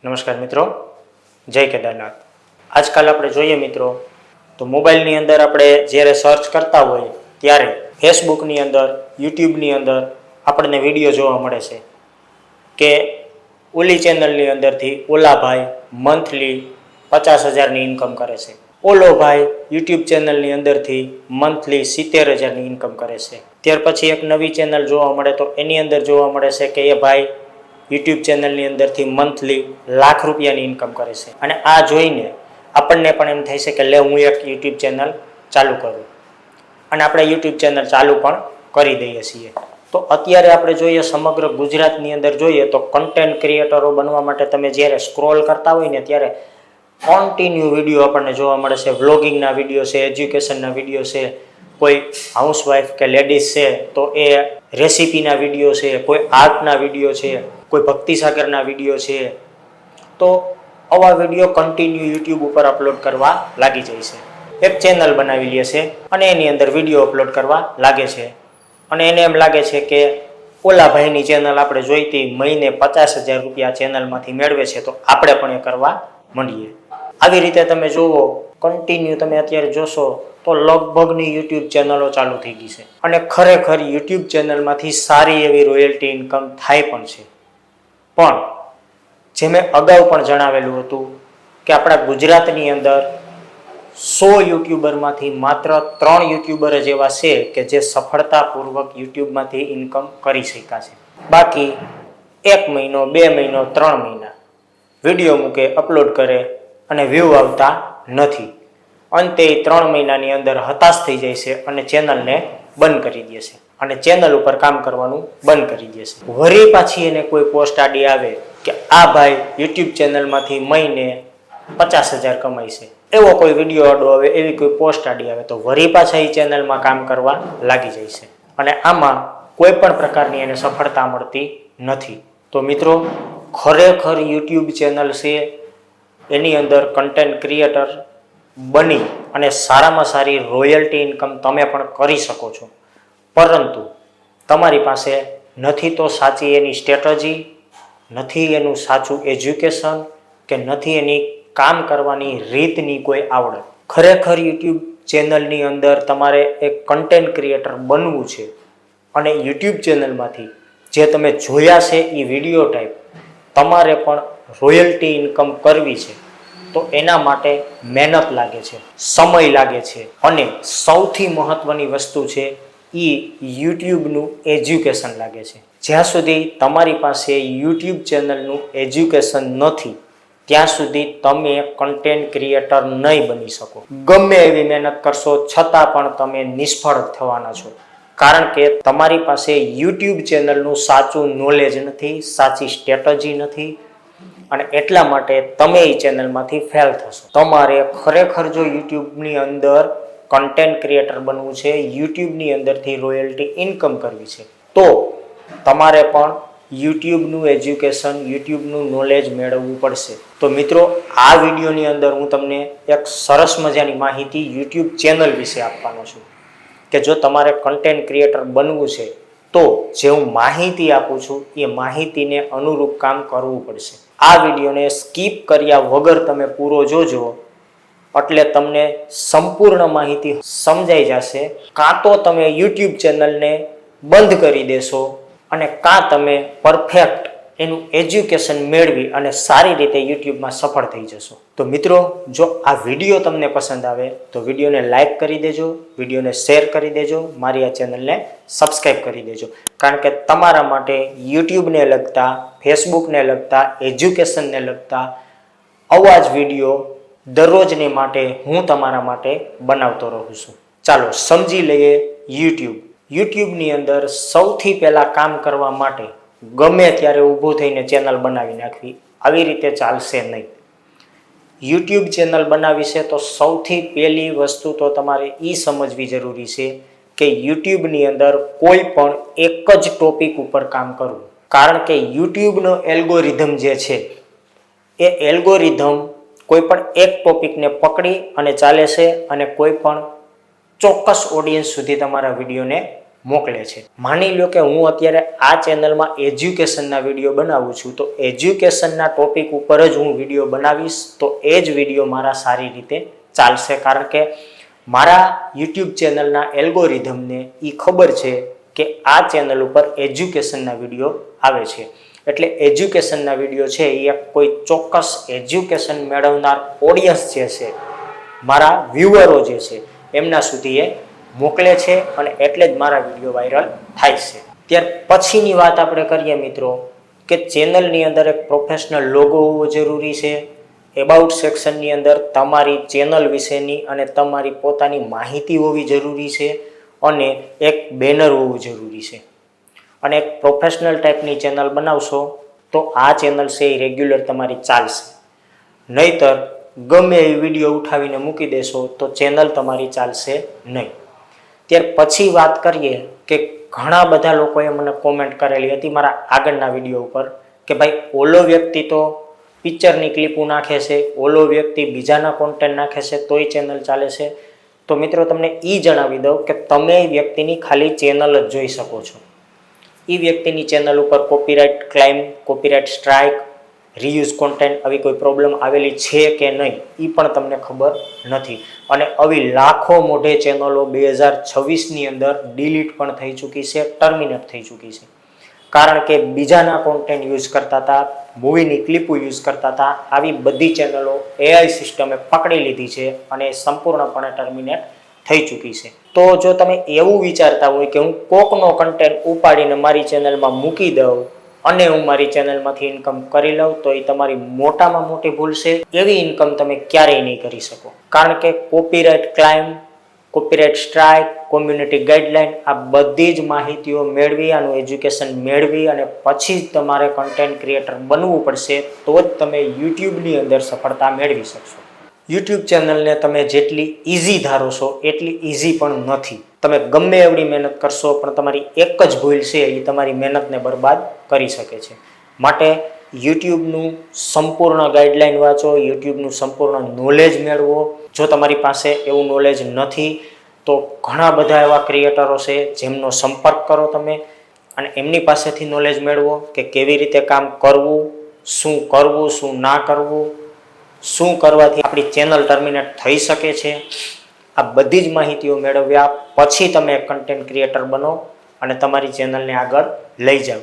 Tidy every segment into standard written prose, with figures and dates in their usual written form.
નમસ્કાર મિત્રો, જય કેદારનાથ। આજકાલ આપણે જોઈએ મિત્રો તો મોબાઈલની અંદર આપણે જ્યારે સર્ચ કરતા હોઈએ ત્યારે ફેસબુકની અંદર, યુટ્યુબની અંદર આપણને વિડીયો જોવા મળે છે કે ઓલી ચેનલની અંદરથી ઓલા ભાઈ મંથલી 50,000ની ઇન્કમ કરે છે, ઓલો ભાઈ યુટ્યુબ ચેનલની અંદરથી મંથલી 70,000ની ઇન્કમ કરે છે। ત્યાર પછી એક નવી ચેનલ જોવા મળે તો એની અંદર જોવા મળે છે કે એ ભાઈ યુટ્યુબ ચેનલની અંદરથી મંથલી લાખ રૂપિયાની ઇન્કમ કરે છે। અને આ જોઈને આપણને પણ એમ થાય છે કે લે હું એક યુટ્યુબ ચેનલ ચાલુ કરું, અને આપણે યુટ્યુબ ચેનલ ચાલુ પણ કરી દઈએ છીએ। તો અત્યારે આપણે જોઈએ સમગ્ર ગુજરાતની અંદર જોઈએ તો કન્ટેન્ટ ક્રિએટરો બનવા માટે તમે જ્યારે સ્ક્રોલ કરતા હોય ને ત્યારે કોન્ટિન્યુ વિડીયો આપણને જોવા મળે છે। વ્લોગિંગના વિડીયો છે, એજ્યુકેશનના વિડીયો છે, કોઈ હાઉસવાઈફ કે લેડીઝ છે તો એ રેસીપીના વિડીયો છે, કોઈ આર્ટના વિડીયો છે, કોઈ ભક્તિ સાગરના વિડીયો છે, તો આવા વિડીયો કન્ટિન્યુ યુટ્યુબ ઉપર અપલોડ કરવા લાગી જાય છે। એક ચેનલ બનાવી લે છે અને એની અંદર વિડીયો અપલોડ કરવા લાગે છે, અને એને એમ લાગે છે કે ઓલા ભાઈની ચેનલ આપણે જોઈતી મહિને 50,000 રૂપિયા ચેનલમાંથી મેળવે છે તો આપણે પણ એ કરવા માંડીએ। આવી રીતે તમે જુઓ, કન્ટિન્યુ તમે અત્યારે જોશો તો લગભગની યુટ્યુબ ચેનલો ચાલુ થઈ ગઈ છે, અને ખરેખર યુટ્યુબ ચેનલમાંથી સારી એવી રોયલ્ટી ઇન્કમ થાય પણ છે। પણ જે મેં અગાઉ પણ જણાવેલું હતું કે આપણા ગુજરાતની અંદર 100 યુટ્યુબરમાંથી માત્ર 3 યુટ્યુબર જ એવા છે કે જે સફળતાપૂર્વક યુટ્યુબમાંથી ઇન્કમ કરી શક્યા છે। બાકી 1 મહિનો, 2 મહિનો, 3 મહિના વિડીયો મૂકે, અપલોડ કરે અને વ્યૂ આવતા નથી। અંતે 3 મહિનાની અંદર હતાશ થઈ જાય છે અને ચેનલને બંધ કરી દે છે, અને ચેનલ ઉપર કામ કરવાનું બંધ કરી દે છે। વળી પાછી એને કોઈ પોસ્ટ આડી આવે કે આ ભાઈ યુટ્યુબ ચેનલમાંથી મહિને 50,000 કમાય છે, એવો કોઈ વિડીયો આડો આવે, એવી કોઈ પોસ્ટ આડી આવે તો વળી પાછા એ ચેનલમાં કામ કરવા લાગી જાય છે, અને આમાં કોઈ પણ પ્રકારની એને સફળતા મળતી નથી। તો મિત્રો, ખરેખર યુટ્યુબ ચેનલ છે એની અંદર કન્ટેન્ટ ક્રિએટર બની અને સારામાં સારી રોયલ્ટી ઇન્કમ તમે પણ કરી શકો છો, પરંતુ તમારી પાસે નથી તો સાચી એની સ્ટ્રેટજી, નથી એનું સાચું એજ્યુકેશન, કે નથી એની કામ કરવાની રીતની કોઈ આવડત। ખરેખર યુટ્યુબ ચેનલની અંદર તમારે એક કન્ટેન્ટ ક્રિએટર બનવું છે, અને યુટ્યુબ ચેનલમાંથી જે તમે જોયા છે એ વિડીયો ટાઈપ તમારે પણ રોયલ્ટી ઇન્કમ કરવી છે તો એના માટે મહેનત લાગે છે, સમય લાગે છે, અને સૌથી મહત્વની વસ્તુ છે એ યુટ્યુબનું એજ્યુકેશન લાગે છે। જ્યાં સુધી તમારી પાસે યુટ્યુબ ચેનલનું એજ્યુકેશન નથી ત્યાં સુધી તમે કન્ટેન્ટ ક્રિએટર નહીં બની શકો। ગમે એવી મહેનત કરશો છતાં પણ તમે નિષ્ફળ થવાના છો, કારણ કે તમારી પાસે યુટ્યુબ ચેનલનું સાચું નોલેજ નથી, સાચી સ્ટ્રેટજી નથી, અને એટલા માટે તમે એ ચેનલમાંથી ફેલ થશો। તમારે ખરેખર જો યુટ્યુબની અંદર કન્ટેન્ટ ક્રિએટર બનવું છે, યુટ્યુબની અંદરથી રોયલ્ટી ઇન્કમ કરવી છે, તો તમારે પણ યુટ્યુબનું એજ્યુકેશન, યુટ્યુબનું નોલેજ મેળવવું પડશે। તો મિત્રો, આ વિડીયોની અંદર હું તમને એક સરસ મજાની માહિતી યુટ્યુબ ચેનલ વિશે આપવાનો છું કે જો તમારે કન્ટેન્ટ ક્રિએટર બનવું છે તો જે હું માહિતી આપું છું એ માહિતીને અનુરૂપ કામ કરવું પડશે। આ વિડીયોને સ્કીપ કર્યા વગર તમે પૂરો જોજો, એટલે તમને સંપૂર્ણ માહિતી સમજાઈ જશે। કાં તો તમે યુટ્યુબ ચેનલને બંધ કરી દેશો, અને કાં તમે પરફેક્ટ એનું એજ્યુકેશન મેળવી અને સારી રીતે યુટ્યુબમાં સફળ થઈ જશો। તો મિત્રો, જો આ વિડીયો તમને પસંદ આવે તો વિડીયોને લાઈક કરી દેજો, વિડીયોને શેર કરી દેજો, મારી આ ચેનલને સબસ્ક્રાઈબ કરી દેજો, કારણ કે તમારા માટે યુટ્યુબને લગતા, ફેસબુકને લગતા, એજ્યુકેશનને લગતા આવા જ વિડીયો દરરોજને માટે હું તમારા માટે બનાવતો રહું છું। ચાલો સમજી લઈએ યુટ્યુબની અંદર સૌથી પહેલાં કામ કરવા માટે ગમે ત્યારે ઊભું થઈને ચેનલ બનાવી નાખવી આવી રીતે ચાલશે નહીં। યુટ્યુબ ચેનલ બનાવી છે તો સૌથી પહેલી વસ્તુ તો તમારે એ સમજવી જરૂરી છે કે યુટ્યુબની અંદર કોઈ પણ એક જ ટોપિક ઉપર કામ કરવું, કારણ કે યુટ્યુબનો એલ્ગોરિધમ જે છે એ એલ્ગોરિધમ કોઈ પણ એક ટોપિકને પકડી અને ચાલે છે, અને કોઈ પણ ચોક્કસ ઓડિયન્સ સુધી તમારા વિડીયોને મોકલે છે. માની લો કે હું અત્યારે આ ચેનલમાં એજ્યુકેશનના વિડીયો બનાવું છું, તો એજ્યુકેશનના ટોપિક ઉપર જ હું વિડીયો બનાવીશ તો એ જ વિડીયો મારા સારી રીતે ચાલશે, કારણ કે મારા યુટ્યુબ ચેનલના એલ્ગોરિધમને એ ખબર છે કે આ ચેનલ ઉપર એજ્યુકેશનના વિડીયો આવે છે. એટલે એજ્યુકેશનના વિડીયો છે એ કોઈ ચોક્કસ એજ્યુકેશન મેળવનાર ઓડિયન્સ જે છે, મારા વ્યુઅરો જે છે એમના સુધી એ મોકલે છે અને એટલે જ મારા વિડીયો વાયરલ થાય છે. ત્યાર પછીની વાત આપણે કરીએ મિત્રો કે ચેનલની અંદર એક પ્રોફેશનલ લોગો હોવો જરૂરી છે. એબાઉટ સેક્શનની અંદર તમારી ચેનલ વિશેની અને તમારી પોતાની માહિતી હોવી જરૂરી છે અને એક બેનર હોવું જરૂરી છે. અને એક પ્રોફેશનલ ટાઈપની ચેનલ બનાવશો તો આ ચેનલ છે એ રેગ્યુલર તમારી ચાલશે. નહીતર ગમે એ વિડીયો ઉઠાવીને મૂકી દેશો તો ચેનલ તમારી ચાલશે નહીં. ત્યાર પછી વાત કરીએ કે ઘણા બધા લોકોએ મને કોમેન્ટ કરેલી હતી મારા આગળના વિડીયો ઉપર કે ભાઈ ઓલો વ્યક્તિ તો પિક્ચરની ક્લિપો નાખે છે, ઓલો વ્યક્તિ બીજાના કોન્ટેન્ટ નાખે છે તોય ચેનલ ચાલે છે. તો મિત્રો તમને એ જણાવી દઉં કે તમે એ વ્યક્તિની ખાલી ચેનલ જ જોઈ શકો છો. એ વ્યક્તિની ચેનલ ઉપર copyright climb, copyright strike, reuse content આવી કોઈ પ્રોબ્લેમ આવેલી છે કે નહીં એ પણ તમને ખબર નથી. અને આવી લાખો મોઢે ચેનલો 2026ની અંદર ડિલીટ પણ થઈ ચૂકી છે, ટર્મિનેટ થઈ ચૂકી છે, કારણ કે બીજાના કોન્ટેન્ટ યુઝ કરતા હતા, મૂવીની ક્લિપો યુઝ કરતા હતા. આવી બધી ચેનલો AI સિસ્ટમે પકડી લીધી છે અને સંપૂર્ણપણે ટર્મિનેટ થઈ ચૂકી છે. તો જો તમે એવું વિચારતા હોય કે હું કોકનો કન્ટેન્ટ ઉપાડીને મારી ચેનલમાં મૂકી દઉં અને હું મારી ચેનલમાંથી ઇન્કમ કરી લઉં તો એ તમારી મોટામાં મોટી ભૂલ છે. એવી ઇન્કમ તમે ક્યારેય નહીં કરી શકો, કારણ કે copyright climb, copyright strike, community guideline આ બધી જ માહિતીઓ મેળવી, આનું એજ્યુકેશન મેળવી અને પછી જ તમારે કન્ટેન્ટ ક્રિએટર બનવું પડશે, તો જ તમે યુટ્યુબની અંદર સફળતા મેળવી શકશો. યુટ્યુબ ચેનલને તમે જેટલી ઇઝી ધારો છો એટલી ઇઝી પણ નથી. તમે ગમે એવડી મહેનત કરશો પણ તમારી એક જ ભૂલ છે એ તમારી મહેનતને બરબાદ કરી શકે છે. માટે યુટ્યુબનું સંપૂર્ણ ગાઈડલાઇન વાંચો, યુટ્યુબનું સંપૂર્ણ નોલેજ મેળવો. જો તમારી પાસે એવું નોલેજ નથી તો ઘણા બધા એવા ક્રિએટરો છે જેમનો સંપર્ક કરો તમે અને એમની પાસેથી નોલેજ મેળવો કે કેવી રીતે કામ કરવું, શું ના કરવું, શું કરવાથી આપણી ચેનલ ટર્મિનેટ થઈ શકે છે. આ બધી જ માહિતીઓ મેળવ્યા પછી તમે એક કન્ટેન્ટ ક્રિએટર બનો અને તમારી ચેનલને આગળ લઈ જાઓ.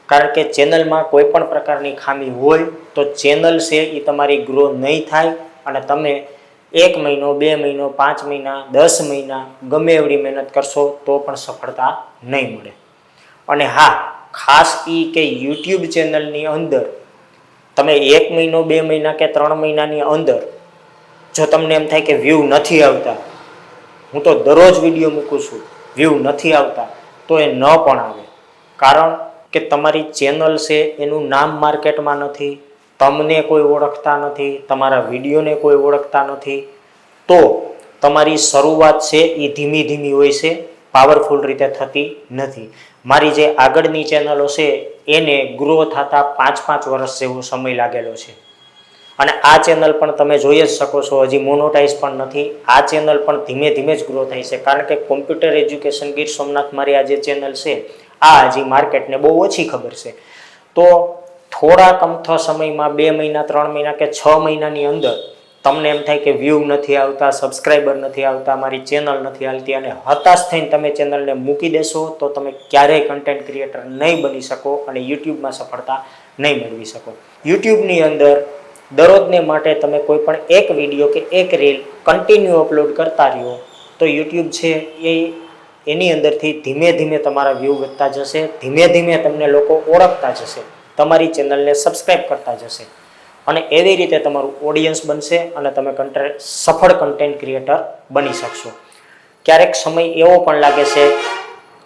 કારણ કે ચેનલમાં કોઈ પણ પ્રકારની ખામી હોય તો ચેનલ છે એ તમારી ગ્રો નહીં થાય અને તમે 1 મહિનો, 2 મહિનો, 5 મહિના, 10 મહિના ગમે એવડી મહેનત કરશો તો પણ સફળતા નહીં મળે. અને હા, ખાસ એ કે યુટ્યુબ ચેનલની અંદર તમે 1 મહિનો, 2 મહિના કે 3 મહિનાની અંદર જો તમને એમ થાય કે વ્યૂ નથી આવતા, હું તો દરરોજ વિડીયો મૂકું છું, વ્યૂ નથી આવતા, તો એ ન પણ આવે. કારણ કે તમારી ચેનલ છે એનું નામ માર્કેટમાં નથી, તમને કોઈ ઓળખતા નથી, તમારા વિડીયોને કોઈ ઓળખતા નથી, તો તમારી શરૂઆત છે એ ધીમી હોય છે, પાવરફુલ રીતે થતી નથી. મારી જે આગળની ચેનલો છે એને ગ્રો થતા 5 વર્ષ જેવો સમય લાગેલો છે. અને આ ચેનલ પણ તમે જોઈ જ શકો છો, હજી મોનોટાઇઝ પણ નથી. આ ચેનલ પણ ધીમે જ ગ્રો થાય છે, કારણ કે કોમ્પ્યુટર એજ્યુકેશન ગીર સોમનાથ મારી આ જે ચેનલ છે આ હજી માર્કેટને બહુ ઓછી ખબર છે. તો થોડાક અમથા સમયમાં 2 મહિના, 3 મહિના કે 6 મહિનાની અંદર તમને એમ થાય કે વ્યૂ નથી આવતા, સબસ્ક્રાઈબર નથી આવતા, મારી ચેનલ નથી હાલતી અને હતાશ થઈને તમે ચેનલને મૂકી દેશો તો તમે ક્યારેય કન્ટેન્ટ ક્રિએટર નહીં બની શકો અને યુટ્યુબમાં સફળતા નહીં મેળવી શકો. યુટ્યુબની અંદર દરરોજને માટે તમે કોઈ પણ એક વિડીયો કે એક રીલ કન્ટિન્યુ અપલોડ કરતા રહ્યો તો યુટ્યુબ છે એની અંદરથી ધીમે તમારા વ્યૂ વધતા જશે, ધીમે તમને લોકો ઓળખતા જશે, તમારી ચેનલને સબસ્ક્રાઈબ કરતા જશે અને એવી રીતે તમારું ઓડિયન્સ બનશે અને તમે સફળ કન્ટેન્ટ ક્રિએટર બની શકશો. ક્યારેક સમય એવો પણ લાગે છે,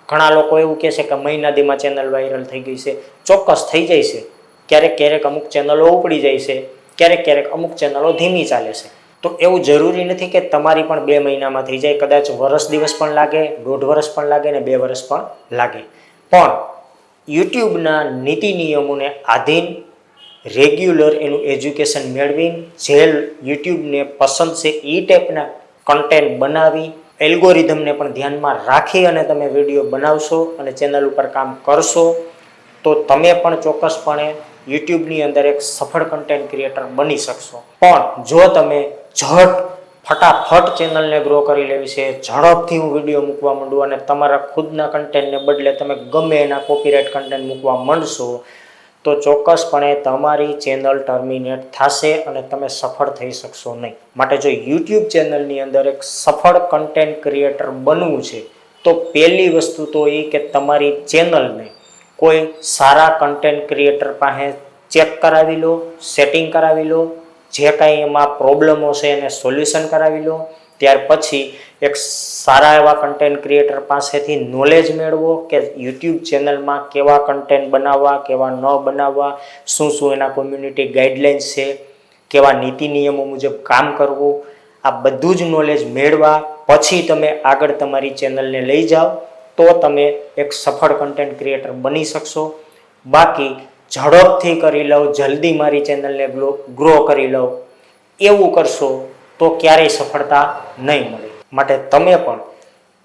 ઘણા લોકો એવું કહે છે કે મહિના દીમાં ચેનલ વાયરલ થઈ ગઈ છે. ચોક્કસ થઈ જાય છે. ક્યારેક અમુક ચેનલો ઉપડી જાય છે, ક્યારેક અમુક ચેનલો ધીમી ચાલે છે. તો એવું જરૂરી નથી કે તમારી પણ 2 મહિનામાં થઈ જાય. કદાચ વર્ષ દિવસ પણ લાગે, 1.5 વર્ષ પણ લાગે ને 2 વર્ષ પણ લાગે. પણ યુટ્યુબના નીતિ નિયમોને આધીન રેગ્યુલર એનું એજ્યુકેશન મેળવી જે યુટ્યુબને પસંદ છે એ ટાઈપના કન્ટેન્ટ બનાવી એલ્ગોરિધમને પણ ધ્યાનમાં રાખી અને તમે વિડીયો બનાવશો અને ચેનલ ઉપર કામ કરશો તો તમે પણ ચોક્કસપણે યુટ્યુબની અંદર એક સફળ કન્ટેન્ટ ક્રિએટર બની શકશો. પણ જો તમે ફટાફટ ચેનલને ગ્રો કરી લેવી છે, ઝડપથી હું વિડીયો મૂકવા માંડું અને તમારા ખુદના કન્ટેન્ટને બદલે તમે ગમે એના કોપીરાઇટ કન્ટેન્ટ મૂકવા માંડશો તો ચોક્કસપણે તમારી ચેનલ ટર્મિનેટ થશે અને તમે સફળ થઈ શકશો નહીં. માટે જો યુટ્યુબ ચેનલની અંદર એક સફળ કન્ટેન્ટ ક્રિએટર બનવું છે તો પહેલી વસ્તુ તો એ કે તમારી ચેનલને કોઈ સારા કન્ટેન્ટ ક્રિએટર પાસે ચેક કરાવી લો, સેટિંગ કરાવી લો, જે કાંઈ એમાં પ્રોબ્લેમો છે એને સોલ્યુશન કરાવી લો. ત્યાર પછી એક સારા એવા કન્ટેન્ટ ક્રિએટર પાસેથી નોલેજ મેળવો કે યુટ્યુબ ચેનલમાં કેવા કન્ટેન્ટ બનાવવા, કેવા ન બનાવવા, શું શું એના કોમ્યુનિટી ગાઈડલાઇન્સ છે, કેવા નીતિ નિયમો મુજબ કામ કરવું, આ બધું જ નોલેજ મેળવા પછી તમે આગળ તમારી ચેનલને લઈ જાઓ તો તમે એક સફળ કન્ટેન્ટ ક્રિએટર બની શકશો. બાકી ઝડપથી કરી લઉં, જલ્દી મારી ચેનલને ગ્રો કરી લઉં એવું કરશો તો ક્યારેય સફળતા નહીં મળે. માટે તમે પણ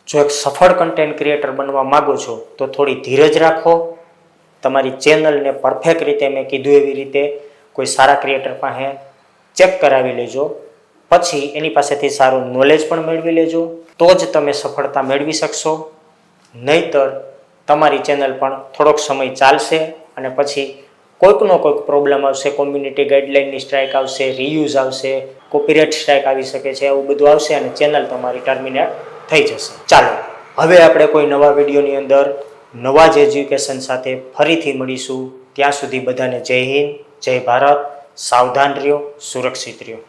જો એક સફળ કન્ટેન્ટ ક્રિએટર બનવા માગો છો તો થોડી ધીરજ રાખો. તમારી ચેનલને પરફેક્ટ રીતે મેં કીધું એવી રીતે કોઈ સારા ક્રિએટર પાસે ચેક કરાવી લેજો, પછી એની પાસેથી સારું નોલેજ પણ મેળવી લેજો તો જ તમે સફળતા મેળવી શકશો. નહીંતર તમારી ચેનલ પણ થોડોક સમય ચાલશે અને પછી કોઈકનો કોઈક પ્રોબ્લેમ આવશે, કોમ્યુનિટી ગાઈડલાઇનની સ્ટ્રાઇક આવશે, રીયુઝ આવશે, કોપીરાઇટ સ્ટ્રાઇક આવી શકે છે, આવું બધું આવશે અને ચેનલ તમારી ટર્મિનેટ થઈ જશે. ચાલો હવે આપણે કોઈ નવા વિડીયોની અંદર નવા જ એજ્યુકેશન સાથે ફરીથી મળીશું. ત્યાં સુધી બધાને જય હિન્દ, જય ભારત. સાવધાન રહ્યો, સુરક્ષિત રહ્યો.